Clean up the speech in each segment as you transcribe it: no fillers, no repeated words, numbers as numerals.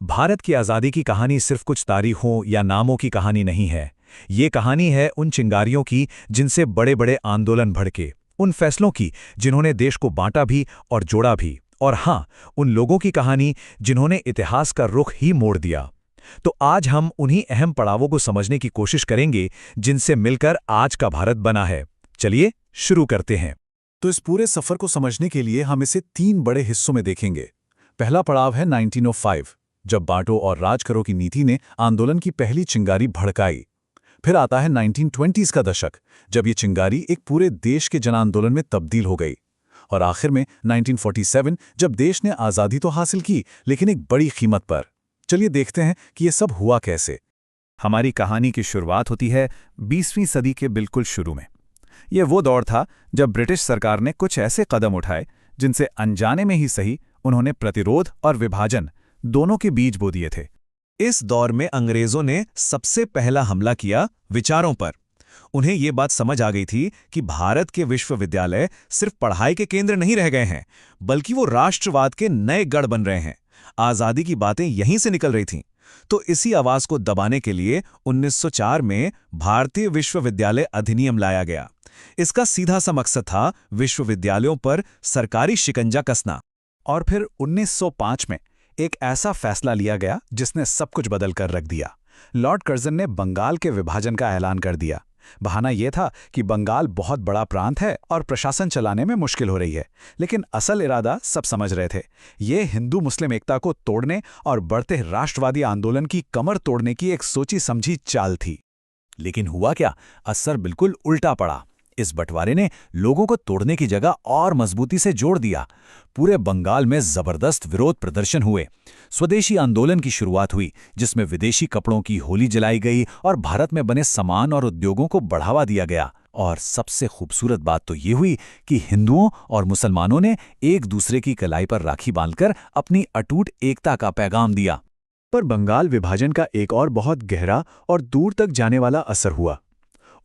भारत की आज़ादी की कहानी सिर्फ कुछ तारीखों या नामों की कहानी नहीं है। ये कहानी है उन चिंगारियों की जिनसे बड़े बड़े आंदोलन भड़के, उन फैसलों की जिन्होंने देश को बांटा भी और जोड़ा भी, और हाँ, उन लोगों की कहानी जिन्होंने इतिहास का रुख ही मोड़ दिया। तो आज हम उन्हीं अहम पड़ावों को समझने की कोशिश करेंगे जिनसे मिलकर आज का भारत बना है। चलिए शुरू करते हैं। तो इस पूरे सफर को समझने के लिए हम इसे 3 बड़े हिस्सों में देखेंगे। पहला पड़ाव है 1905, जब बांटो और राज करो की नीति ने आंदोलन की पहली चिंगारी भड़काई। फिर आता है 1920s का दशक, जब ये चिंगारी एक पूरे देश के जन आंदोलन में तब्दील हो गई। और आखिर में 1947, जब देश ने आज़ादी तो हासिल की, लेकिन एक बड़ी कीमत पर। चलिए देखते हैं कि ये सब हुआ कैसे। हमारी कहानी की शुरुआत होती है 20वीं सदी के बिल्कुल शुरू में। ये वो दौर था जब ब्रिटिश सरकार ने कुछ ऐसे कदम उठाए जिनसे अनजाने में ही सही उन्होंने प्रतिरोध और विभाजन दोनों के बीज बो दिए थे। इस दौर में अंग्रेजों ने सबसे पहला हमला किया विचारों पर। उन्हें ये बात समझ आ गई थी कि भारत के विश्वविद्यालय सिर्फ पढ़ाई के केंद्र नहीं रह गए हैं, बल्कि वो राष्ट्रवाद के नए गढ़ बन रहे हैं। आज़ादी की बातें यहीं से निकल रही थीं। तो इसी आवाज को दबाने के लिए 1904 में भारतीय विश्वविद्यालय अधिनियम लाया गया। इसका सीधा सा मकसद था विश्वविद्यालयों पर सरकारी शिकंजा कसना। और फिर 1905 में एक ऐसा फैसला लिया गया जिसने सब कुछ बदल कर रख दिया। लॉर्ड कर्जन ने बंगाल के विभाजन का ऐलान कर दिया। बहाना यह था कि बंगाल बहुत बड़ा प्रांत है और प्रशासन चलाने में मुश्किल हो रही है, लेकिन असल इरादा सब समझ रहे थे। ये हिंदू मुस्लिम एकता को तोड़ने और बढ़ते राष्ट्रवादी आंदोलन की कमर तोड़ने की एक सोची समझी चाल थी। लेकिन हुआ क्या? असर बिल्कुल उल्टा पड़ा। इस बंटवारे ने लोगों को तोड़ने की जगह और मजबूती से जोड़ दिया। पूरे बंगाल में जबरदस्त विरोध प्रदर्शन हुए। स्वदेशी आंदोलन की शुरुआत हुई, जिसमें विदेशी कपड़ों की होली जलाई गई और भारत में बने सामान और उद्योगों को बढ़ावा दिया गया। और सबसे खूबसूरत बात तो ये हुई कि हिंदुओं और मुसलमानों ने एक दूसरे की कलाई पर राखी बांधकर अपनी अटूट एकता का पैगाम दिया। पर बंगाल विभाजन का एक और बहुत गहरा और दूर तक जाने वाला असर हुआ।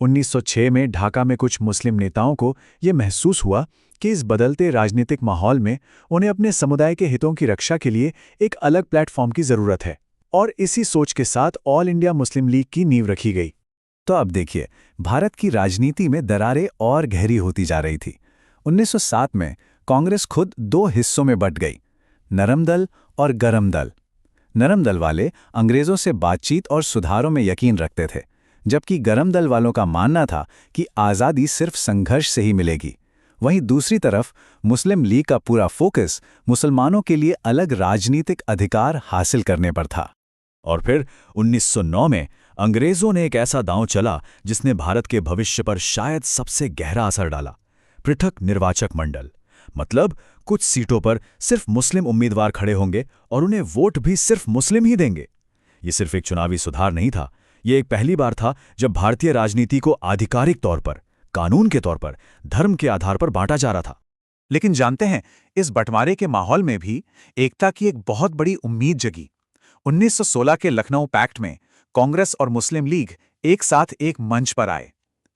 1906 में ढाका में कुछ मुस्लिम नेताओं को यह महसूस हुआ कि इस बदलते राजनीतिक माहौल में उन्हें अपने समुदाय के हितों की रक्षा के लिए एक अलग प्लेटफॉर्म की जरूरत है। और इसी सोच के साथ ऑल इंडिया मुस्लिम लीग की नींव रखी गई। तो अब देखिए, भारत की राजनीति में दरारें और गहरी होती जा रही थी। 1907 में कांग्रेस खुद 2 हिस्सों में बंट गई, नरम दल और गरम दल। नरम दल वाले अंग्रेजों से बातचीत और सुधारों में यकीन रखते थे, जबकि गरम दल वालों का मानना था कि आज़ादी सिर्फ संघर्ष से ही मिलेगी। वहीं दूसरी तरफ मुस्लिम लीग का पूरा फोकस मुसलमानों के लिए अलग राजनीतिक अधिकार हासिल करने पर था। और फिर 1909 में अंग्रेजों ने एक ऐसा दांव चला जिसने भारत के भविष्य पर शायद सबसे गहरा असर डाला। पृथक निर्वाचक मंडल, मतलब कुछ सीटों पर सिर्फ मुस्लिम उम्मीदवार खड़े होंगे और उन्हें वोट भी सिर्फ मुस्लिम ही देंगे। ये सिर्फ एक चुनावी सुधार नहीं था, ये एक पहली बार था जब भारतीय राजनीति को आधिकारिक तौर पर, कानून के तौर पर, धर्म के आधार पर बांटा जा रहा था। लेकिन जानते हैं, इस बंटवारे के माहौल में भी एकता की एक बहुत बड़ी उम्मीद जगी। 1916 के लखनऊ पैक्ट में कांग्रेस और मुस्लिम लीग एक साथ एक मंच पर आए।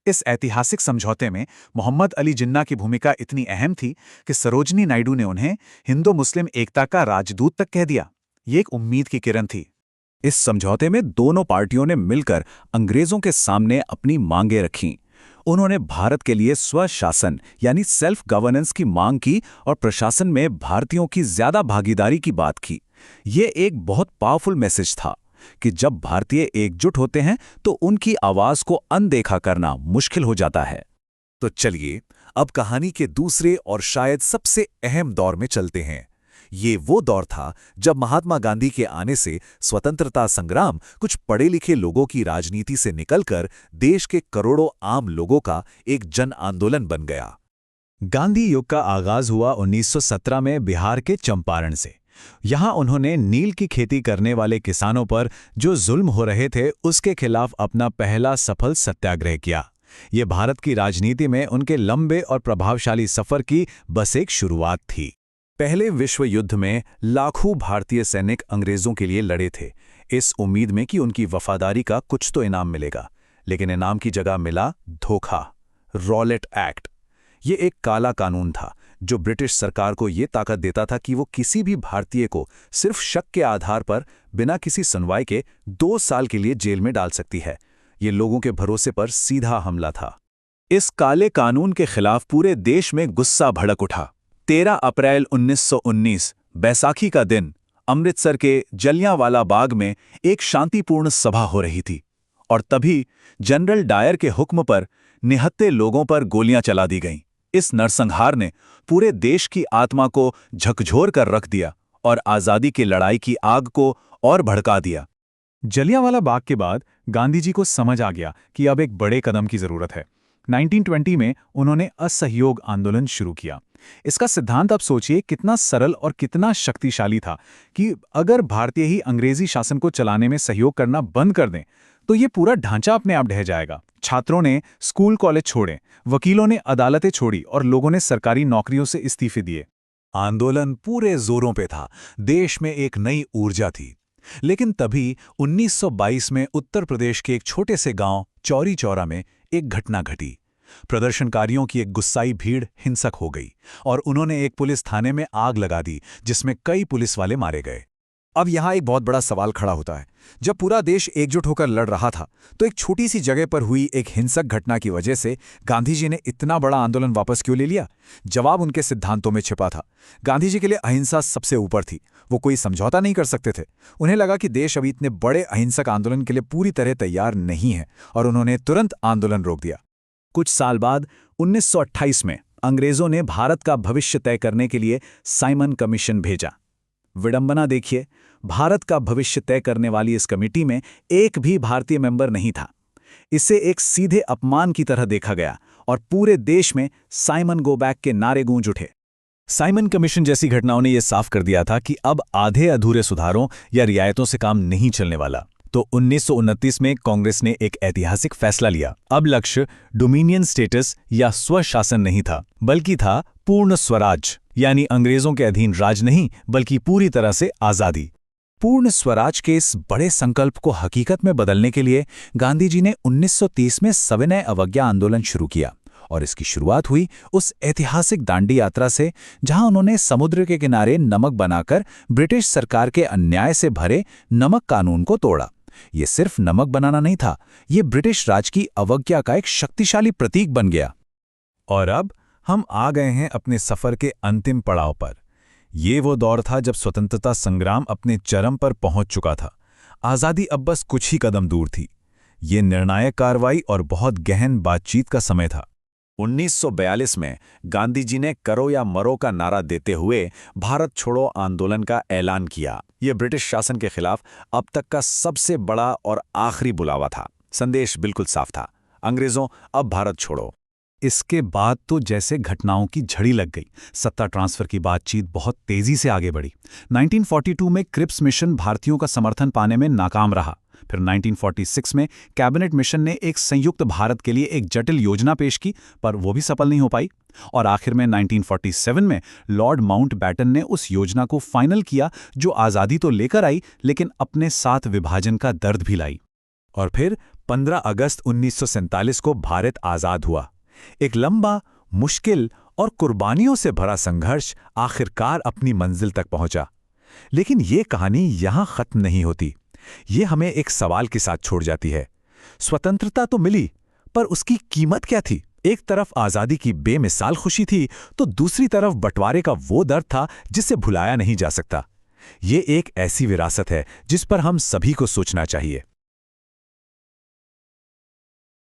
इस ऐतिहासिक समझौते में मोहम्मद अली जिन्ना की भूमिका इतनी अहम थी कि सरोजनी नायडू ने उन्हें हिंदू मुस्लिम एकता का राजदूत तक कह दिया। ये एक उम्मीद की किरण थी। इस समझौते में दोनों पार्टियों ने मिलकर अंग्रेजों के सामने अपनी मांगें रखीं। उन्होंने भारत के लिए स्वशासन यानी सेल्फ गवर्नेंस की मांग की और प्रशासन में भारतीयों की ज्यादा भागीदारी की बात की। ये एक बहुत पावरफुल मैसेज था कि जब भारतीय एकजुट होते हैं तो उनकी आवाज को अनदेखा करना मुश्किल हो जाता है। तो चलिए अब कहानी के दूसरे और शायद सबसे अहम दौर में चलते हैं। ये वो दौर था जब महात्मा गांधी के आने से स्वतंत्रता संग्राम कुछ पढ़े लिखे लोगों की राजनीति से निकलकर देश के करोड़ों आम लोगों का एक जन आंदोलन बन गया। गांधी युग का आगाज हुआ 1917 में बिहार के चंपारण से। यहां उन्होंने नील की खेती करने वाले किसानों पर जो जुल्म हो रहे थे उसके खिलाफ अपना पहला सफल सत्याग्रह किया। ये भारत की राजनीति में उनके लंबे और प्रभावशाली सफर की बस एक शुरुआत थी। पहले विश्व युद्ध में लाखों भारतीय सैनिक अंग्रेजों के लिए लड़े थे, इस उम्मीद में कि उनकी वफादारी का कुछ तो इनाम मिलेगा। लेकिन इनाम की जगह मिला धोखा, रॉलेट एक्ट। ये एक काला कानून था जो ब्रिटिश सरकार को ये ताकत देता था कि वो किसी भी भारतीय को सिर्फ शक के आधार पर बिना किसी सुनवाई के 2 साल के लिए जेल में डाल सकती है। ये लोगों के भरोसे पर सीधा हमला था। इस काले कानून के खिलाफ पूरे देश में गुस्सा भड़क उठा। 13 अप्रैल 1919 बैसाखी का दिन अमृतसर के जलियांवाला बाग में एक शांतिपूर्ण सभा हो रही थी और तभी जनरल डायर के हुक्म पर निहत्थे लोगों पर गोलियां चला दी गईं। इस नरसंहार ने पूरे देश की आत्मा को झकझोर कर रख दिया और आज़ादी की लड़ाई की आग को और भड़का दिया। जलियांवाला बाग के बाद गांधी जी को समझ आ गया कि अब एक बड़े कदम की जरूरत है। 1920 में उन्होंने असहयोग आंदोलन शुरू किया। इसका सिद्धांत आप सोचिए कितना सरल और कितना शक्तिशाली था कि अगर भारतीय ही अंग्रेजी शासन को चलाने में सहयोग करना बंद कर दें तो ये पूरा ढांचा अपने आप ढह जाएगा। छात्रों ने स्कूल कॉलेज छोड़े, वकीलों ने अदालतें छोड़ी और लोगों ने सरकारी नौकरियों से इस्तीफे दिए। आंदोलन पूरे जोरों पे था, देश में एक नई ऊर्जा थी। लेकिन तभी 1922 में उत्तर प्रदेश के एक छोटे से गांव चौरी चौरा में एक घटना घटी। प्रदर्शनकारियों की एक गुस्साई भीड़ हिंसक हो गई और उन्होंने एक पुलिस थाने में आग लगा दी, जिसमें कई पुलिस वाले मारे गए। अब यहाँ एक बहुत बड़ा सवाल खड़ा होता है। जब पूरा देश एकजुट होकर लड़ रहा था तो एक छोटी सी जगह पर हुई एक हिंसक घटना की वजह से गांधी जी ने इतना बड़ा आंदोलन वापस क्यों ले लिया? जवाब उनके सिद्धांतों में छिपा था। गांधी जी के लिए अहिंसा सबसे ऊपर थी। वो कोई समझौता नहीं कर सकते थे। उन्हें लगा कि देश अभी इतने बड़े अहिंसक आंदोलन के लिए पूरी तरह तैयार नहीं है और उन्होंने तुरंत आंदोलन रोक दिया। कुछ साल बाद 1928 में अंग्रेजों ने भारत का भविष्य तय करने के लिए साइमन कमीशन भेजा। विडंबना देखिए, भारत का भविष्य तय करने वाली इस कमेटी में एक भी भारतीय मेंबर नहीं था। इसे एक सीधे अपमान की तरह देखा गया और पूरे देश में साइमन गो बैक के नारे गूंज उठे। साइमन कमीशन जैसी घटनाओं ने यह साफ कर दिया था कि अब आधे अधूरे सुधारों या रियायतों से काम नहीं चलने वाला। तो 1929 में कांग्रेस ने एक ऐतिहासिक फैसला लिया। अब लक्ष्य डोमिनियन स्टेटस या स्वशासन नहीं था, बल्कि था पूर्ण स्वराज, यानी अंग्रेजों के अधीन राज नहीं बल्कि पूरी तरह से आज़ादी। पूर्ण स्वराज के इस बड़े संकल्प को हकीकत में बदलने के लिए गांधी जी ने 1930 में सविनय अवज्ञा आंदोलन शुरू किया और इसकी शुरुआत हुई उस ऐतिहासिक दांडी यात्रा से जहां उन्होंने समुद्र के किनारे नमक बनाकर ब्रिटिश सरकार के अन्याय से भरे नमक कानून को तोड़ा। ये सिर्फ नमक बनाना नहीं था, ये ब्रिटिश राज की अवज्ञा का एक शक्तिशाली प्रतीक बन गया। और अब हम आ गए हैं अपने सफर के अंतिम पड़ाव पर। ये वो दौर था जब स्वतंत्रता संग्राम अपने चरम पर पहुंच चुका था। आज़ादी अब बस कुछ ही कदम दूर थी। ये निर्णायक कार्रवाई और बहुत गहन बातचीत का समय था। 1942 में गांधी जी ने करो या मरो का नारा देते हुए भारत छोड़ो आंदोलन का ऐलान किया। यह ब्रिटिश शासन के खिलाफ अब तक का सबसे बड़ा और आखिरी बुलावा था। संदेश बिल्कुल साफ था, अंग्रेजों अब भारत छोड़ो। इसके बाद तो जैसे घटनाओं की झड़ी लग गई। सत्ता ट्रांसफर की बातचीत बहुत तेजी से आगे बढ़ी। 1942 में क्रिप्स मिशन भारतीयों का समर्थन पाने में नाकाम रहा। फिर 1946 में कैबिनेट मिशन ने एक संयुक्त भारत के लिए एक जटिल योजना पेश की, पर वो भी सफल नहीं हो पाई। और आखिर में 1947 में लॉर्ड माउंटबैटन ने उस योजना को फाइनल किया, जो आज़ादी तो लेकर आई लेकिन अपने साथ विभाजन का दर्द भी लाई। और फिर 15 अगस्त 1947 को भारत आज़ाद हुआ। एक लंबा, मुश्किल और कुर्बानियों से भरा संघर्ष आखिरकार अपनी मंजिल तक पहुंचा। लेकिन ये कहानी यहां खत्म नहीं होती। ये हमें एक सवाल के साथ छोड़ जाती है। स्वतंत्रता तो मिली, पर उसकी कीमत क्या थी? एक तरफ आज़ादी की बेमिसाल खुशी थी, तो दूसरी तरफ बंटवारे का वो दर्द था जिसे भुलाया नहीं जा सकता। ये एक ऐसी विरासत है जिस पर हम सभी को सोचना चाहिए।